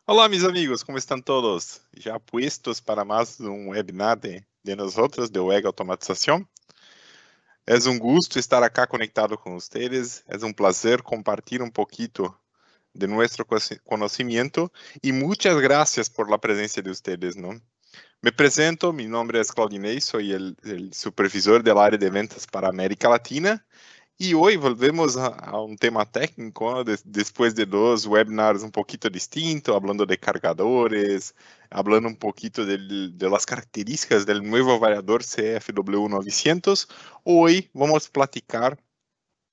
Olá, meus amigos, como estão todos? Já puestos para mais um webinar de nosotros, de WEG Automatização? É gusto estar acá conectado com vocês, é prazer compartilhar pouquito de nosso conhecimento e muitas graças por la presença de vocês, ¿no? Me presento, mi nombre es Claudinei, soy el supervisor del área de ventas para América Latina. E hoje volvemos a tema técnico, ¿no? Después de dos webinars un poquito distintos, hablando de cargadores, hablando un poquito de las características del nuevo variador CFW900. Hoy vamos a platicar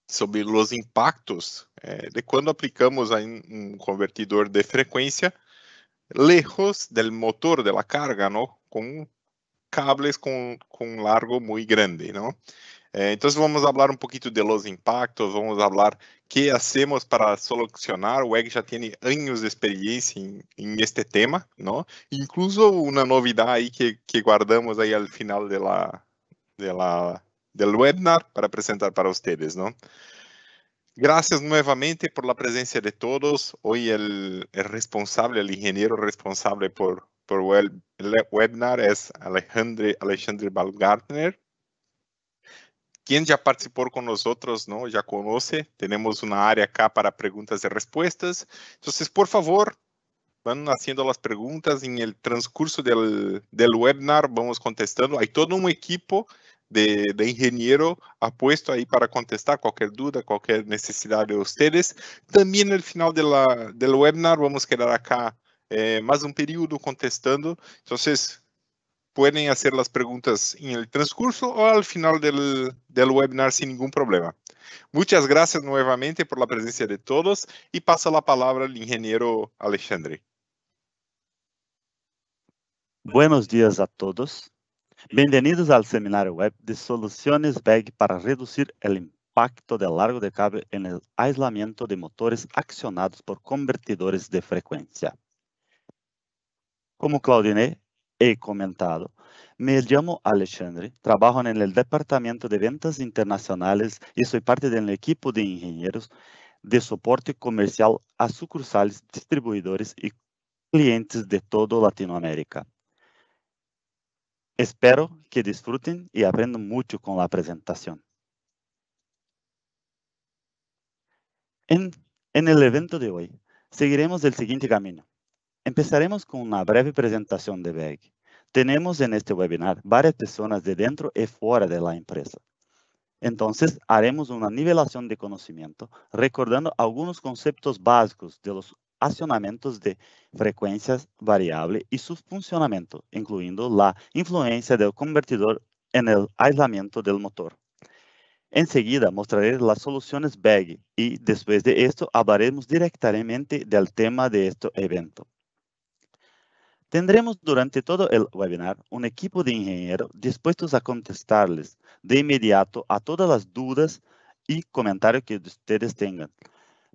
sobre los impactos de cuando aplicamos un convertidor de frecuencia lejos del motor de la carga, ¿no? Con cables con largo muy grande, ¿no? Entonces vamos a hablar un poquito de los impactos, vamos a hablar qué hacemos para solucionar. O WEG ya tiene años de experiencia en este tema, ¿no? Incluso una novedad ahí que guardamos ahí al final del webinar para presentar para ustedes, ¿no? Gracias nuevamente por la presencia de todos. Hoy el responsable, el ingeniero responsable por el webinar es Alexandre Baumgartner, quien ya participó con nosotros, ¿no? Ya conoce. Tenemos una área acá para preguntas y respuestas. Entonces, por favor, van haciendo las preguntas en el transcurso del webinar, vamos contestando. Hay todo un equipo de ingeniero apuesto ahí para contestar cualquier duda, cualquier necesidad de ustedes. También al final del webinar vamos a quedar acá más un periodo contestando. Entonces, pueden hacer las preguntas en el transcurso o al final del webinar sin ningún problema. Muchas gracias nuevamente por la presencia de todos y paso la palabra al ingeniero Alexandre. Buenos días a todos. Bem-vindos ao seminário web de soluções WEG para reduzir o impacto del largo de cable en el aislamiento de motores accionados por convertidores de frecuencia. Como Claudine he comentado, me llamo Alexandre, trabajo en el Departamento de Ventas Internacionales y soy parte del equipo de ingenieros de soporte comercial a sucursales, distribuidores y clientes de toda Latinoamérica. Espero que disfruten y aprendan mucho con la presentación. En el evento de hoy, seguiremos el siguiente camino. Empezaremos con una breve presentación de WEG. Tenemos en este webinar varias personas de dentro y fuera de la empresa. Entonces, haremos una nivelación de conocimiento, recordando algunos conceptos básicos de los acionamientos de frecuencias variables y su funcionamiento, incluyendo la influencia del convertidor en el aislamiento del motor. Enseguida mostraré las soluciones WEG y después de esto hablaremos directamente del tema de este evento. Tendremos durante todo el webinar un equipo de ingenieros dispuestos a contestarles de inmediato a todas las dudas y comentarios que ustedes tengan.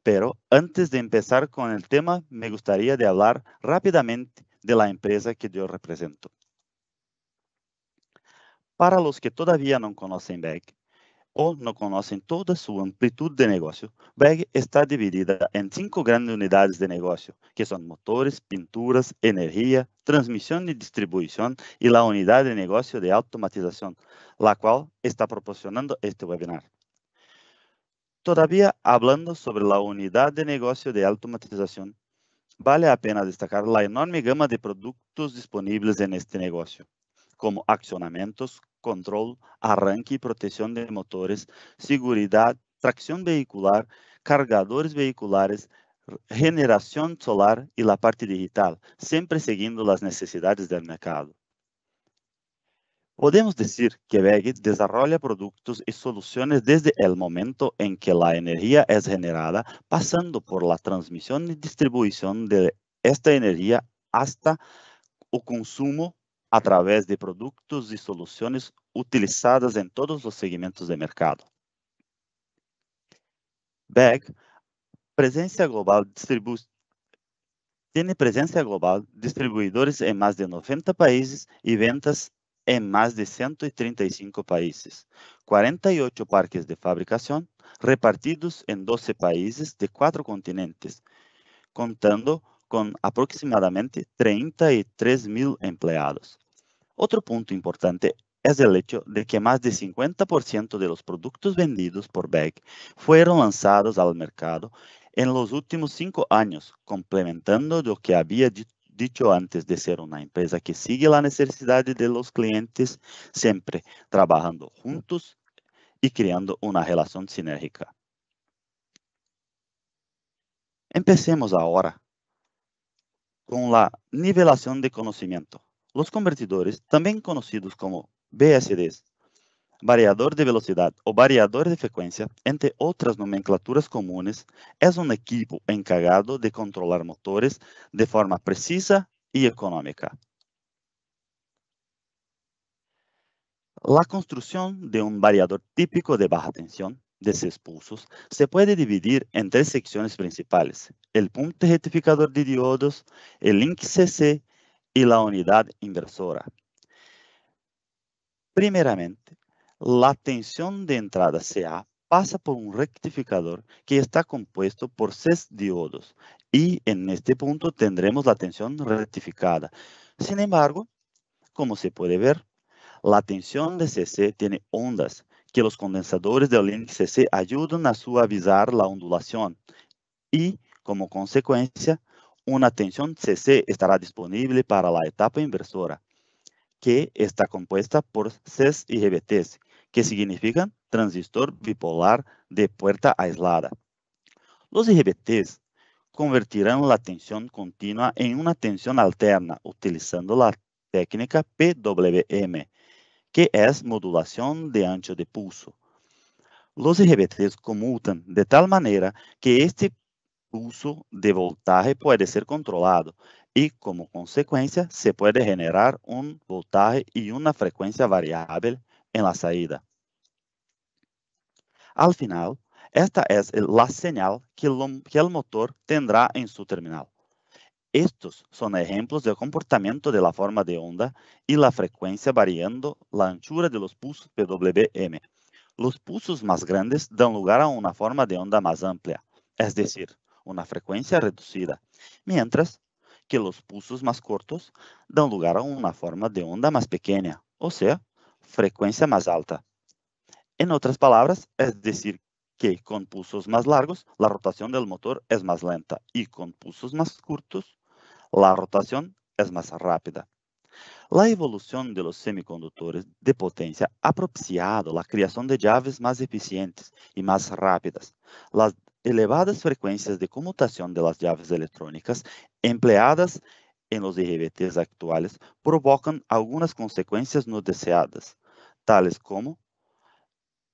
Pero antes de empezar con el tema, me gustaría de hablar rápidamente de la empresa que yo represento. Para los que todavía no conocen WEG o no conocen toda su amplitud de negocio, WEG está dividida en 5 grandes unidades de negocio, que son motores, pinturas, energía, transmisión y distribución y la unidad de negocio de automatización, la cual está proporcionando este webinar. Todavía hablando sobre la unidad de negocio de automatización, vale la pena destacar la enorme gama de productos disponibles en este negocio, como accionamientos, control, arranque y protección de motores, seguridad, tracción vehicular, cargadores vehiculares, generación solar y la parte digital, siempre siguiendo las necesidades del mercado. Podemos decir que WEG desarrolla productos y soluciones desde el momento en que la energía es generada, pasando por la transmisión y distribución de esta energía hasta el consumo a través de productos y soluciones utilizadas en todos los segmentos de mercado. WEG tiene presencia global, distribuidores en más de 90 países y ventas en más de 135 países, 48 parques de fabricación repartidos en 12 países de 4 continentes, contando con aproximadamente 33,000 empleados. Otro punto importante es el hecho de que más de 50% de los productos vendidos por BEG fueron lanzados al mercado en los últimos 5 años, complementando lo que había dicho antes de ser una empresa que sigue la necesidad de los clientes, siempre trabajando juntos y creando una relación sinérgica. Empecemos ahora con la nivelación de conocimiento. Los convertidores, también conocidos como VSDs, variador de velocidad o variador de frecuencia, entre otras nomenclaturas comunes, es un equipo encargado de controlar motores de forma precisa y económica. La construcción de un variador típico de baja tensión de 6 pulsos se puede dividir en 3 secciones principales: el punto rectificador de diodos, el link CC y la unidad inversora. Primeramente, la tensión de entrada CA pasa por un rectificador que está compuesto por 6 diodos y en este punto tendremos la tensión rectificada. Sin embargo, como se puede ver, la tensión de CC tiene ondas que los condensadores del link CC ayudan a suavizar la ondulación y, como consecuencia, una tensión CC estará disponible para la etapa inversora, que está compuesta por 6 IGBTs, que significan transistor bipolar de puerta aislada. Los IGBTs convertirán la tensión continua en una tensión alterna utilizando la técnica PWM, que es modulación de ancho de pulso. Los IGBTs conmutan de tal manera que este pulso de voltaje puede ser controlado y, como consecuencia, se puede generar un voltaje y una frecuencia variable en la salida. Al final, esta es la señal que el motor tendrá en su terminal. Estos son ejemplos del comportamiento de la forma de onda y la frecuencia variando la anchura de los pulsos PWM. Los pulsos más grandes dan lugar a una forma de onda más amplia, es decir, una frecuencia reducida, mientras que los pulsos más cortos dan lugar a una forma de onda más pequeña, o sea, frecuencia más alta. En otras palabras, es decir, que con pulsos más largos, la rotación del motor es más lenta y con pulsos más cortos, la rotación es más rápida. La evolución de los semiconductores de potencia ha propiciado la creación de llaves más eficientes y más rápidas. Las elevadas frecuencias de conmutación de las llaves electrónicas empleadas en los IGBTs actuales provocan algunas consecuencias no deseadas, tales como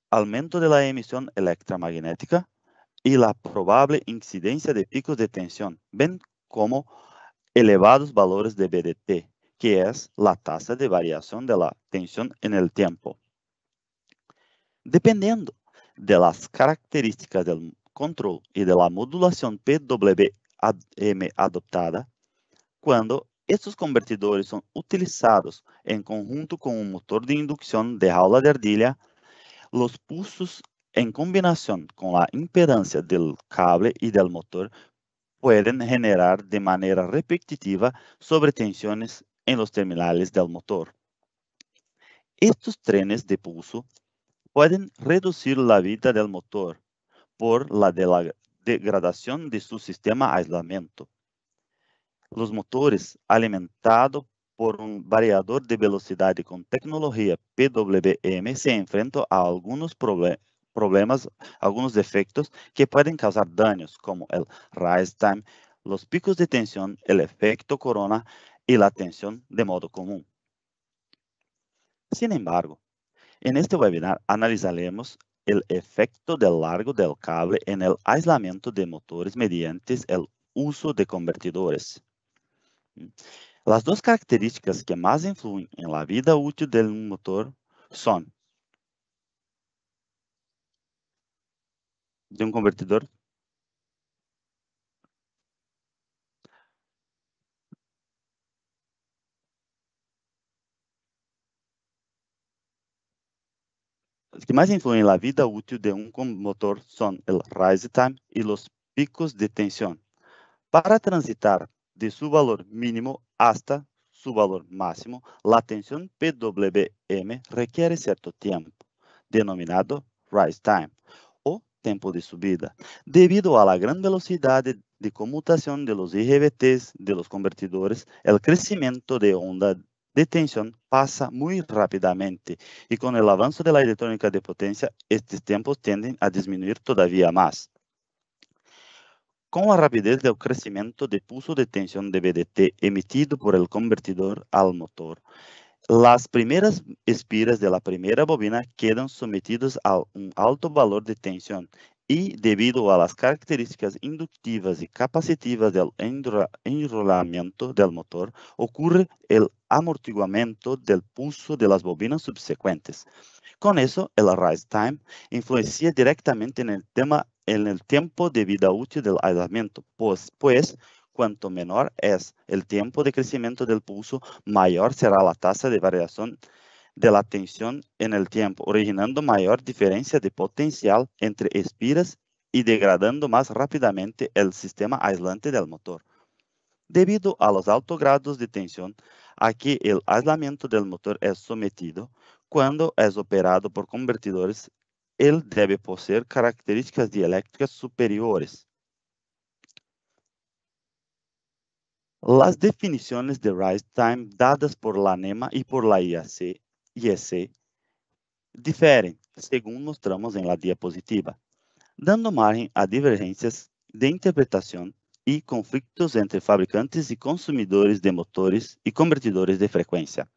aumento de la emisión electromagnética y la probable incidencia de picos de tensión, bien como elevados valores de BDT, que es la tasa de variación de la tensión en el tiempo. Dependiendo de las características del control y de la modulación PWM adoptada, cuando estos convertidores son utilizados en conjunto con un motor de inducción de jaula de ardilla, los pulsos en combinación con la impedancia del cable y del motor pueden generar de manera repetitiva sobretensiones en los terminales del motor. Estos trenes de pulso pueden reducir la vida del motor por la degradación de su sistema de aislamiento. Los motores alimentados por un variador de velocidad con tecnología PWM se enfrentan a algunos problemas, algunos defectos que pueden causar daños, como el rise time, los picos de tensión, el efecto corona y la tensión de modo común. Sin embargo, en este webinar analizaremos el efecto del largo del cable en el aislamiento de motores mediante el uso de convertidores. Las dos características que más influyen en la vida útil de un motor son de un convertidor. Las que más influyen en la vida útil de un motor son el rise time y los picos de tensión. Para transitar de su valor mínimo hasta su valor máximo, la tensión PWM requiere cierto tiempo, denominado rise time, o tiempo de subida, debido a la gran velocidad de conmutación de los IGBTs de los convertidores. El crecimiento de onda de tensión pasa muy rápidamente y con el avance de la electrónica de potencia, estos tiempos tienden a disminuir todavía más. Con la rapidez del crecimiento de pulso de tensión de VDT emitido por el convertidor al motor, las primeras espiras de la primera bobina quedan sometidas a un alto valor de tensión y, debido a las características inductivas y capacitivas del enrolamiento del motor, ocurre el amortiguamiento del pulso de las bobinas subsecuentes. Con eso, el rise time influencia directamente en el tiempo de vida útil del aislamiento, pues cuanto menor es el tiempo de crecimiento del pulso, mayor será la tasa de variación de la tensión en el tiempo, originando mayor diferencia de potencial entre espiras y degradando más rápidamente el sistema aislante del motor. Debido a los altos grados de tensión a que el aislamiento del motor es sometido, cuando es operado por convertidores, él debe poseer características dieléctricas superiores. Las definiciones de rise time dadas por la NEMA y por la IEC difieren, según mostramos en la diapositiva, dando margen a divergencias de interpretación y conflictos entre fabricantes y consumidores de motores y convertidores de frecuencia.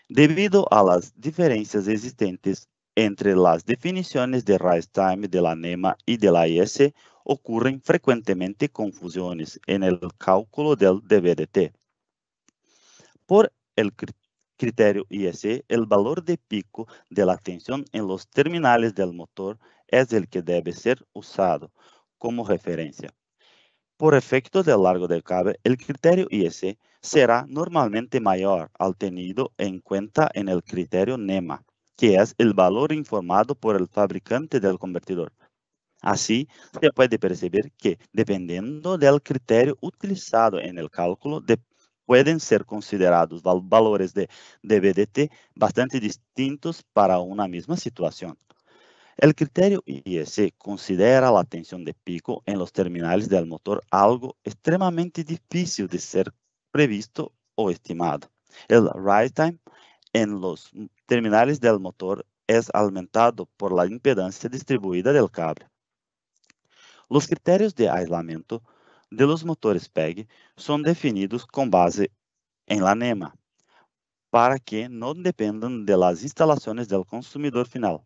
Debido a las diferencias existentes entre las definiciones de rise time de la NEMA y de la IEC, ocurren frecuentemente confusiones en el cálculo del DVDT. Por el criterio IEC, el valor de pico de la tensión en los terminales del motor es el que debe ser usado como referencia. Por efecto del largo del cable, el criterio IEC será normalmente mayor al tenido en cuenta en el criterio NEMA, que es el valor informado por el fabricante del convertidor. Así, se puede percibir que, dependiendo del criterio utilizado en el cálculo, pueden ser considerados valores de VDT bastante distintos para una misma situación. El criterio IEC considera la tensión de pico en los terminales del motor algo extremadamente difícil de ser previsto o estimado. El rise time en los terminales del motor es aumentado por la impedancia distribuida del cable. Los criterios de aislamiento de los motores PEG son definidos con base en la NEMA, para que no dependan de las instalaciones del consumidor final.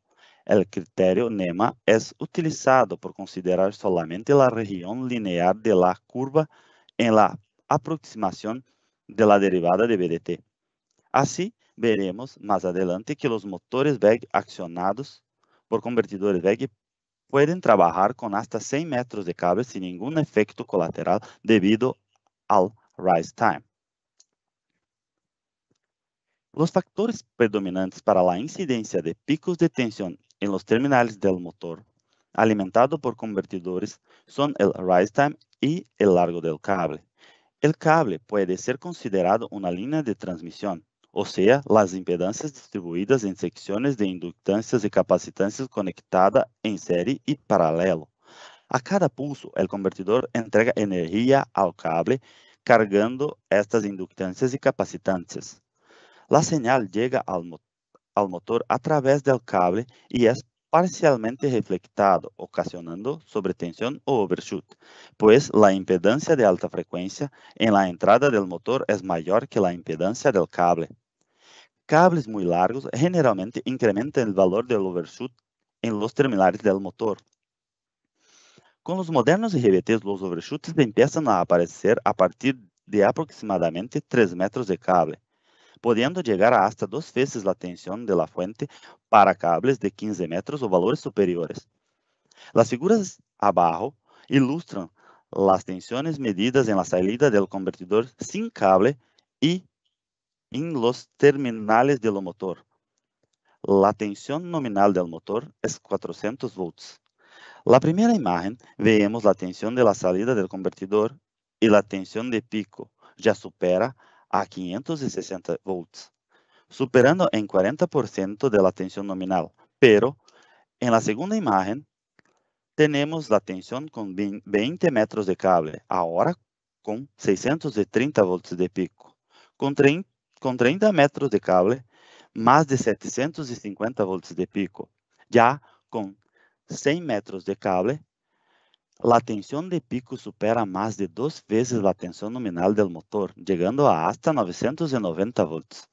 El criterio NEMA es utilizado por considerar solamente la región lineal de la curva en la aproximación de la derivada de VDT. Así, veremos más adelante que los motores VEG accionados por convertidores VEG pueden trabajar con hasta 100 metros de cable sin ningún efecto colateral debido al rise time. Los factores predominantes para la incidencia de picos de tensión en los terminales del motor alimentado por convertidores son el rise time y el largo del cable. El cable puede ser considerado una línea de transmisión, o sea, las impedancias distribuidas en secciones de inductancias y capacitancias conectadas en serie y paralelo. A cada pulso, el convertidor entrega energía al cable cargando estas inductancias y capacitancias. La señal llega al motor a través del cable y es parcialmente reflectado, ocasionando sobretensión o overshoot, pues la impedancia de alta frecuencia en la entrada del motor es mayor que la impedancia del cable. Cables muy largos generalmente incrementan el valor del overshoot en los terminales del motor. Con los modernos IGBTs, los overshoots empiezan a aparecer a partir de aproximadamente 3 metros de cable, pudiendo llegar a hasta 2 veces la tensión de la fuente para cables de 15 metros o valores superiores. Las figuras abajo ilustran las tensiones medidas en la salida del convertidor sin cable y en los terminales del motor. La tensión nominal del motor es 400 volts. La primera imagen vemos la tensión de la salida del convertidor y la tensión de pico ya supera a 560 volts, superando en 40% de la tensión nominal. Pero en la segunda imagen tenemos la tensión con 20 metros de cable, ahora con 630 volts de pico. Con 30 metros de cable, más de 750 volts de pico. Ya con 100 metros de cable, la tensión de pico supera más de 2 veces la tensión nominal del motor, llegando a hasta 990 volts.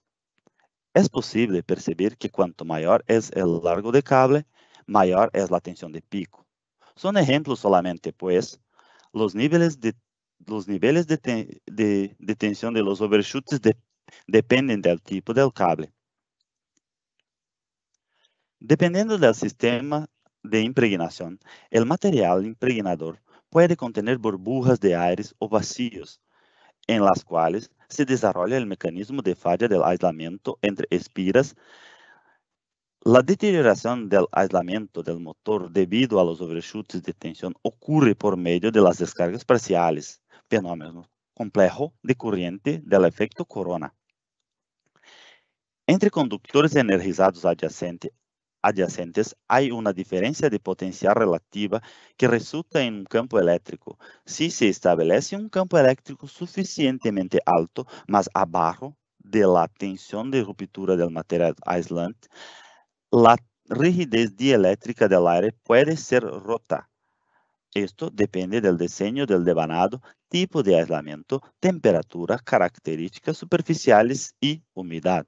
Es posible percibir que cuanto mayor es el largo de cable, mayor es la tensión de pico. Son ejemplos solamente, pues, los niveles de tensión de los overshoots dependen del tipo del cable. Dependiendo del sistema de impregnación, el material impregnador puede contener burbujas de aire o vacíos, en las cuales se desarrolla el mecanismo de falla del aislamiento entre espiras. La deterioración del aislamiento del motor debido a los overshoots de tensión ocurre por medio de las descargas parciales, fenómeno complejo de corriente del efecto corona. Entre conductores energizados adyacentes hay una diferencia de potencial relativa que resulta en un campo eléctrico. Si se establece un campo eléctrico suficientemente alto, más abajo de la tensión de ruptura del material aislante, la rigidez dieléctrica del aire puede ser rota. Esto depende del diseño del devanado, tipo de aislamiento, temperatura, características superficiales y humedad.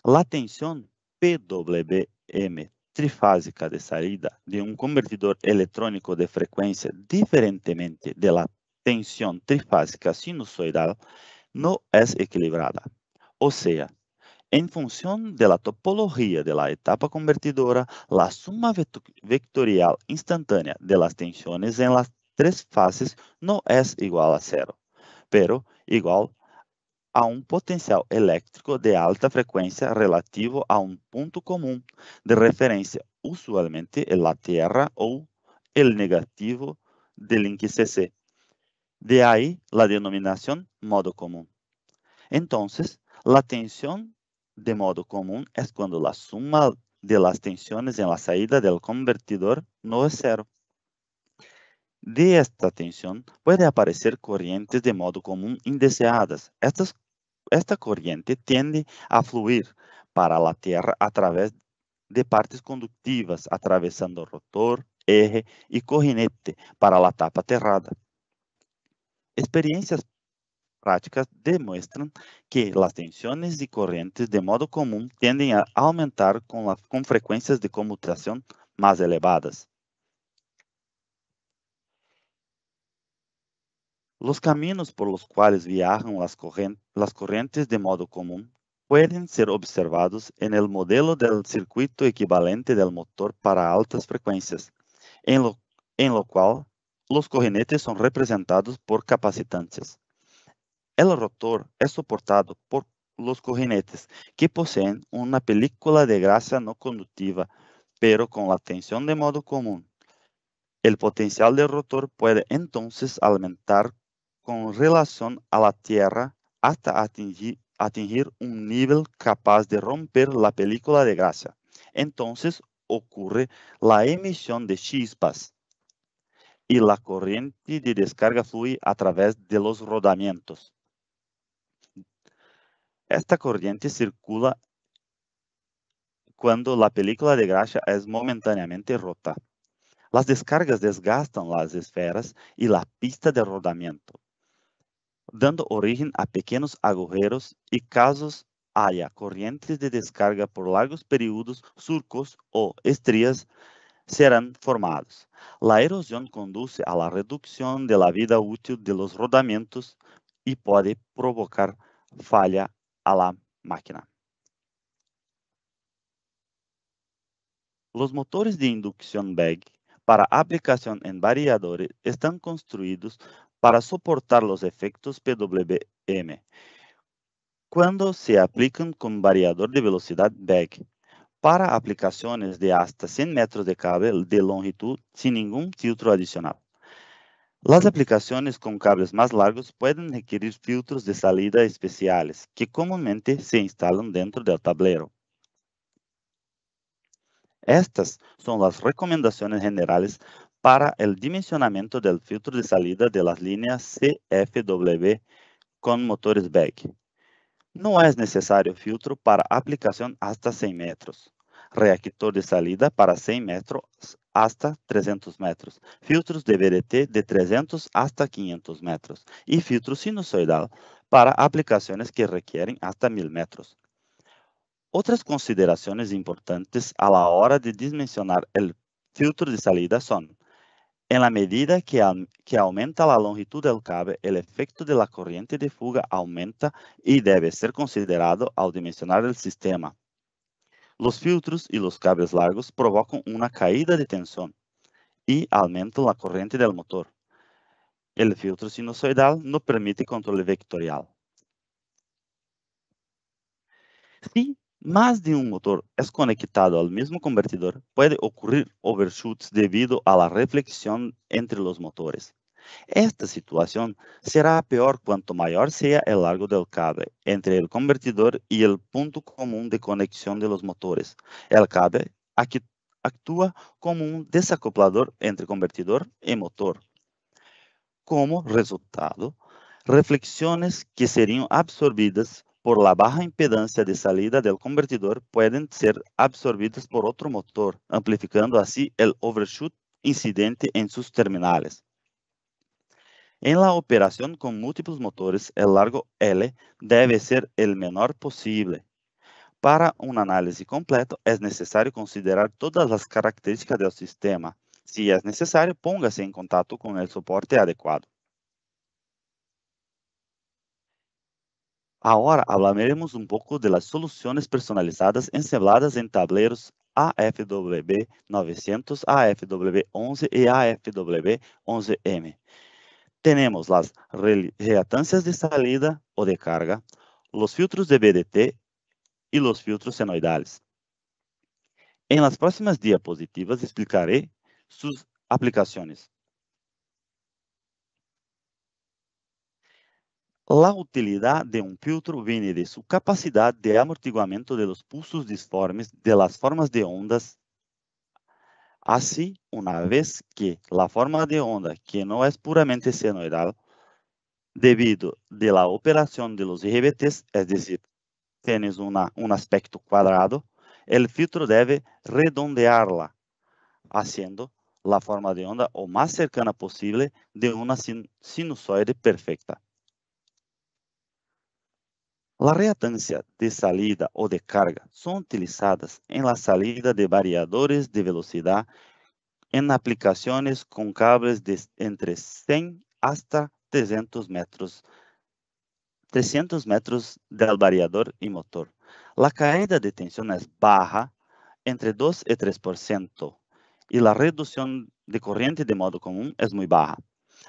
La tensión PWM trifásica de salida de un convertidor electrónico de frecuencia, diferentemente de la tensión trifásica sinusoidal, no es equilibrada. O sea, en función de la topología de la etapa convertidora, la suma vectorial instantánea de las tensiones en las tres fases no es igual a cero, pero igual a un potencial eléctrico de alta frecuencia relativo a un punto común de referencia, usualmente en la Tierra o el negativo del link CC. De ahí la denominación modo común. Entonces, la tensión de modo común es cuando la suma de las tensiones en la salida del convertidor no es cero. De esta tensión puede aparecer corrientes de modo común indeseadas. Esta corriente tiende a fluir para la Tierra a través de partes conductivas, atravesando rotor, eje y corrinete para la tapa aterrada. Experiencias prácticas demuestran que las tensiones y corrientes de modo común tienden a aumentar con frecuencias de conmutación más elevadas. Los caminos por los cuales viajan las corrientes de modo común pueden ser observados en el modelo del circuito equivalente del motor para altas frecuencias, en lo cual los corrinetes son representados por capacitantes. El rotor es soportado por los corrinetes, que poseen una película de grasa no conductiva, pero con la tensión de modo común. El potencial del rotor puede entonces aumentar con relación a la Tierra hasta atingir un nivel capaz de romper la película de grasa. Entonces ocurre la emisión de chispas y la corriente de descarga fluye a través de los rodamientos. Esta corriente circula cuando la película de grasa es momentáneamente rota. Las descargas desgastan las esferas y la pista de rodamiento, dando origen a pequeños agujeros y casos haya corrientes de descarga por largos periodos, surcos o estrías serán formados. La erosión conduce a la reducción de la vida útil de los rodamientos y puede provocar falla a la máquina. Los motores de inducción BEG para aplicación en variadores están construidos para soportar los efectos PWM cuando se aplican con variador de velocidad BEG para aplicaciones de hasta 100 metros de cable de longitud sin ningún filtro adicional. Las aplicaciones con cables más largos pueden requerir filtros de salida especiales, que comúnmente se instalan dentro del tablero. Estas son las recomendaciones generales para el dimensionamiento del filtro de salida de las líneas CFW con motores BEG. No es necesario filtro para aplicación hasta 100 metros. Reactor de salida para 100 metros hasta 300 metros. Filtros de VDT de 300 hasta 500 metros. Y filtro sinusoidal para aplicaciones que requieren hasta 1000 metros. Otras consideraciones importantes a la hora de dimensionar el filtro de salida son: en la medida que aumenta la longitud del cable, el efecto de la corriente de fuga aumenta y debe ser considerado al dimensionar el sistema. Los filtros y los cables largos provocan una caída de tensión y aumentan la corriente del motor. El filtro sinusoidal no permite control vectorial. Si más de un motor es conectado al mismo convertidor, puede ocurrir overshoots debido a la reflexión entre los motores. Esta situación será peor cuanto mayor sea el largo del cable entre el convertidor y el punto común de conexión de los motores. El cable actúa como un desacoplador entre convertidor y motor. Como resultado, reflexiones que serían absorbidas por la baja impedancia de salida del convertidor pueden ser absorbidas por otro motor, amplificando así el overshoot incidente en sus terminales. En la operación con múltiples motores, el largo L debe ser el menor posible. Para un análisis completo, es necesario considerar todas las características del sistema. Si es necesario, póngase en contacto con el soporte adecuado. Ahora hablaremos un poco de las soluciones personalizadas ensambladas en tableros AFW 900, AFW 11 y AFW 11M. Tenemos las reactancias de salida o de carga, los filtros de VDT y los filtros senoidales. En las próximas diapositivas explicaré sus aplicaciones. La utilidad de un filtro viene de su capacidad de amortiguamiento de los pulsos disformes de las formas de ondas. Así, una vez que la forma de onda, que no es puramente senoidal, debido de la operación de los RBTs, es decir, tienes un aspecto cuadrado, el filtro debe redondearla, haciendo la forma de onda o más cercana posible de una sinusoide perfecta. La reactancia de salida o de carga son utilizadas en la salida de variadores de velocidad en aplicaciones con cables de entre 100 hasta 300 metros del variador y motor. La caída de tensión es baja, entre 2 y 3%, y la reducción de corriente de modo común es muy baja.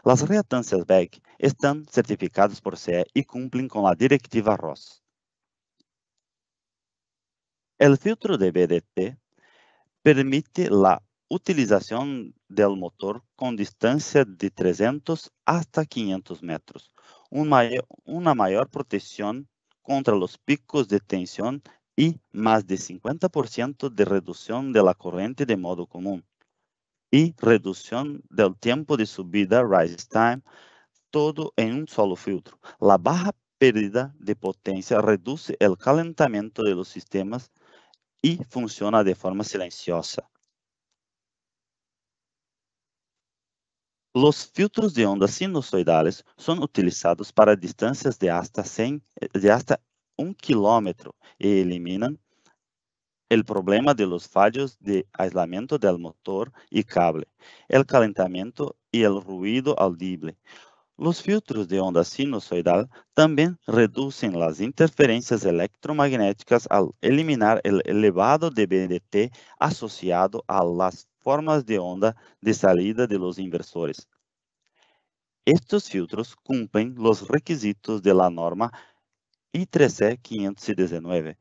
Las reactancias BEG están certificadas por CE y cumplen con la directiva ROS. El filtro de VDT permite la utilización del motor con distancia de 300 hasta 500 metros, una mayor protección contra los picos de tensión y más de 50% de reducción de la corriente de modo común y reducción del tiempo de subida rise time, todo en un solo filtro. La baja pérdida de potencia reduce el calentamiento de los sistemas y funciona de forma silenciosa. Los filtros de ondas sinusoidales son utilizados para distancias de hasta 1 kilómetro y eliminan el problema de los fallos de aislamiento del motor y cable, el calentamiento y el ruido audible. Los filtros de onda sinusoidal también reducen las interferencias electromagnéticas al eliminar el elevado DBDT asociado a las formas de onda de salida de los inversores. Estos filtros cumplen los requisitos de la norma I3C 519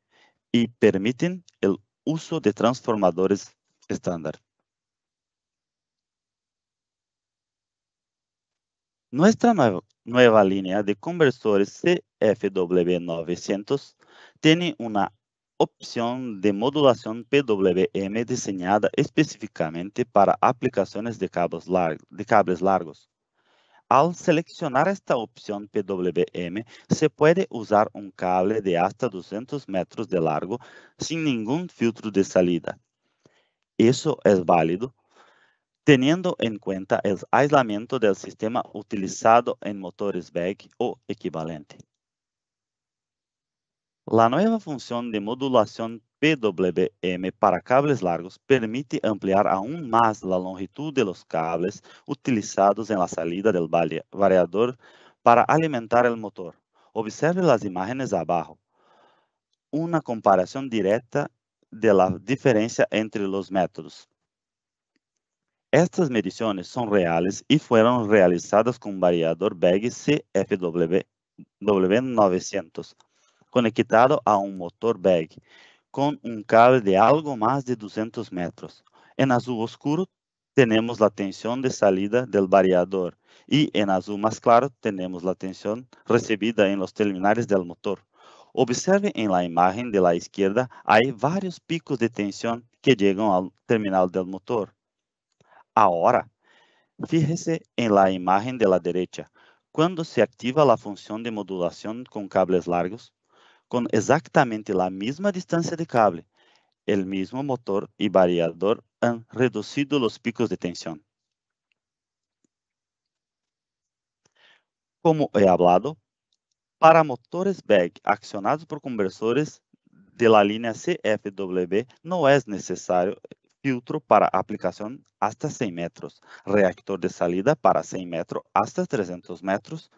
y permiten el uso de transformadores estándar. Nuestra nueva línea de conversores CFW900 tiene una opción de modulación PWM diseñada específicamente para aplicaciones de cables largos. Al seleccionar esta opción PWM, se puede usar un cable de hasta 200 metros de largo sin ningún filtro de salida. Eso es válido teniendo en cuenta el aislamiento del sistema utilizado en motores BEG o equivalente. La nueva función de modulación PWM para cables largos permite ampliar aún más la longitud de los cables utilizados en la salida del variador para alimentar el motor. Observe las imágenes abajo. Una comparación directa de la diferencia entre los métodos. Estas mediciones son reales y fueron realizadas con un variador BEG CFW900 conectado a un motor BEG con un cable de algo más de 200 metros. En azul oscuro tenemos la tensión de salida del variador y en azul más claro tenemos la tensión recibida en los terminales del motor. Observe en la imagen de la izquierda, hay varios picos de tensión que llegan al terminal del motor. Ahora, fíjese en la imagen de la derecha. Cuando se activa la función de modulación con cables largos, con exactamente la misma distancia de cable, el mismo motor y variador han reducido los picos de tensión. Como he hablado, para motores BEG accionados por conversores de la línea CFW no es necesario filtro para aplicación hasta 100 metros, reactor de salida para 100 metros hasta 300 metros,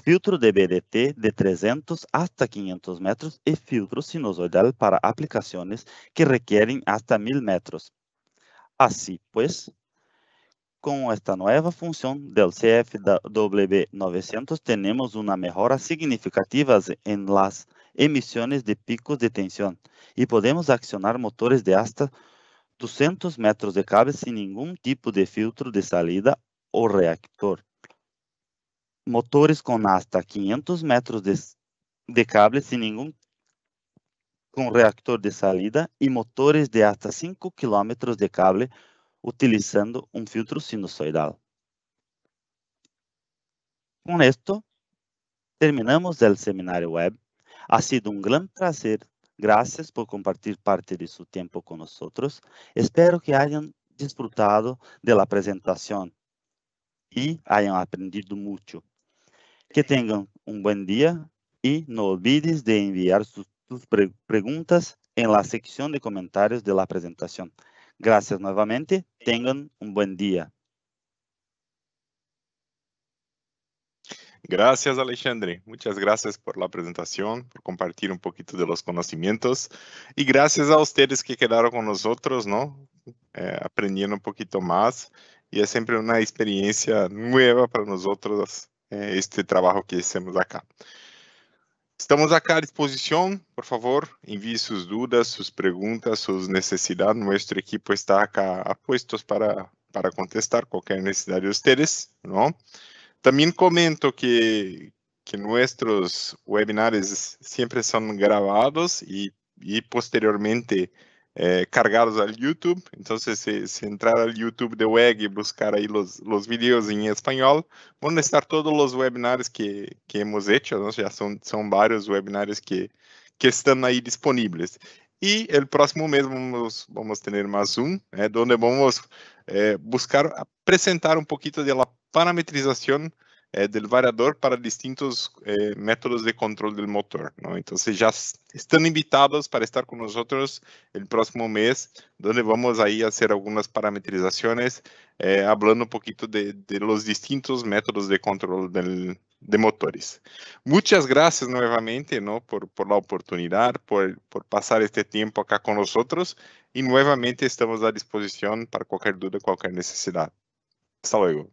filtro de BDT de 300 hasta 500 metros y filtro sinusoidal para aplicaciones que requieren hasta 1000 metros. Así pues, con esta nueva función del CFW900 tenemos una mejora significativa en las emisiones de picos de tensión y podemos accionar motores de hasta 200 metros de cable sin ningún tipo de filtro de salida o reactor. Motores con hasta 500 metros de cable sin ningún con reactor de salida y motores de hasta 5 kilómetros de cable utilizando un filtro sinusoidal. Con esto, terminamos el seminario web. Ha sido un gran placer. Gracias por compartir parte de su tiempo con nosotros. Espero que hayan disfrutado de la presentación y hayan aprendido mucho. Que tengan un buen día y no olvides de enviar sus preguntas en la sección de comentarios de la presentación. Gracias nuevamente. Tengan un buen día. Gracias, Alexandre. Muchas gracias por la presentación, por compartir un poquito de los conocimientos. Y gracias a ustedes que quedaron con nosotros, ¿no? Aprendiendo un poquito más. Y es siempre una experiencia nueva para nosotros este trabajo que hacemos acá. Estamos acá a disposición. Por favor, envíe sus dudas, sus preguntas, sus necesidades. Nuestro equipo está acá a puestos para contestar cualquier necesidad de ustedes, ¿no? También comento que nuestros webinars siempre son grabados y posteriormente cargados al YouTube. Entonces, si entrar al YouTube de WEG y buscar ahí los videos en español, van a estar todos los webinars que hemos hecho, ¿no? Ya son varios webinars que están ahí disponibles. Y el próximo mes vamos a tener más un, donde vamos buscar presentar un poquito de la parametrización del variador para distintos métodos de control del motor, ¿no? Entonces ya están invitados para estar con nosotros el próximo mes, donde vamos ahí a hacer algunas parametrizaciones, hablando un poquito de los distintos métodos de control de motores. Muchas gracias nuevamente, ¿no? por la oportunidad, por pasar este tiempo acá con nosotros y nuevamente estamos a disposición para cualquier duda, cualquier necesidad. Hasta luego.